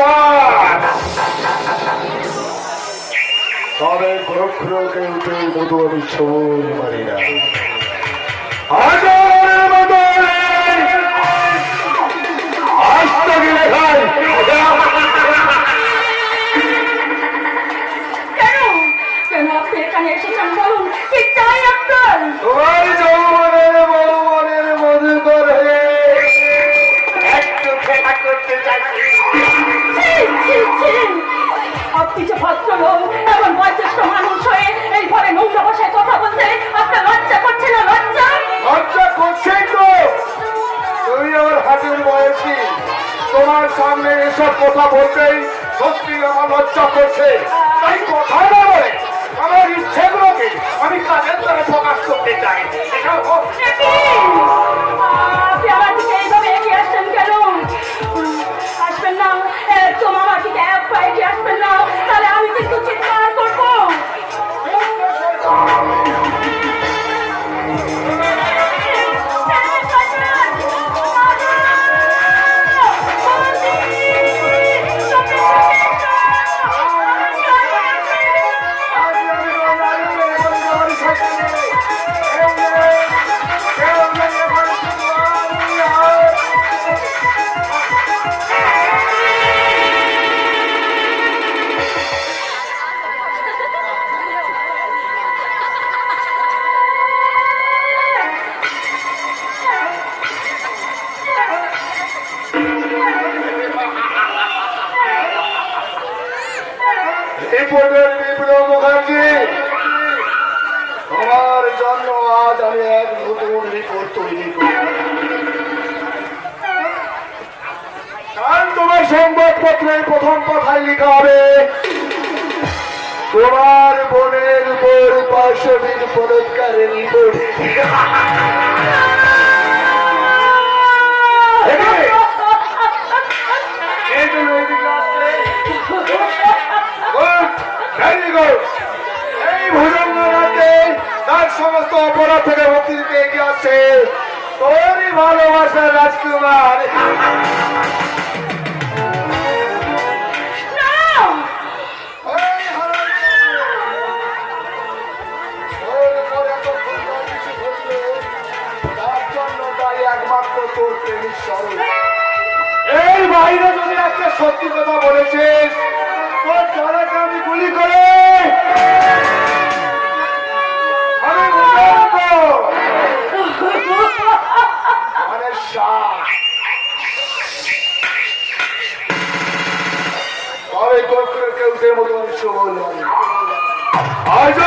বিশ্বাস, তবে গোরক্ষকে উঠে মধু আমি ছবল মারি না। হাজারের মতো আস্তা গিলে খাই। কেন আপনি এখানে এসেছেন বলুন, কি চাই আপনার? তোমার যৌবনের মৌবনের মধুকর হয়ে একটু খেলা করতে চাইছি। আপনি যে ভদ্রলোক, এমন বয়োজ্যেষ্ঠ মানুষ হয়ে এইভাবে নোংরা ভাষায় কথা বলতে আপনার লজ্জা করছে না? লজ্জা লজ্জা করছেই তো। তুমি আমার হাতের বয়সী, তোমার সামনে এসব কথা বলতেই সত্যি আমার লজ্জা করছে। তাই কথা না বলে আমার ইচ্ছেগুলোকে আমি কাজের দ্বারা প্রকাশ করতে চাই। আপনি আমার দিকে এইভাবে এগিয়ে আসছেন কেন? আসবেন না, একদম আমার দিকে এক পা এগিয়ে আসবেন না, তাহলে আমি কিন্তু চিৎকার করবো। মুখার্জি, তোমার জন্য আজ আমি এক নতুন রিপোর্ট তৈরি করি। কারণ তোমার সংবাদপত্রে প্রথম কথায় লেখা হবে তোমার বোনের উপর 500 দিন বলৎকারের রিপোর্ট। এই ভুজঙ্গ রাতে তার সমস্ত অপরাধ থেকে মুক্তি দিতে এগিয়ে আসছে তোরই ভালোবাসার রাজকুমার। তার জন্য তাই একমাত্র তোর প্রেমিক স্বরূপ। এই বাইরে যদি একটা সত্যি কথা বলেছিস, তোর গলাকে আমি গুলি করে আমি মানে তবে কেউ সে মতো আমি শোভন আজ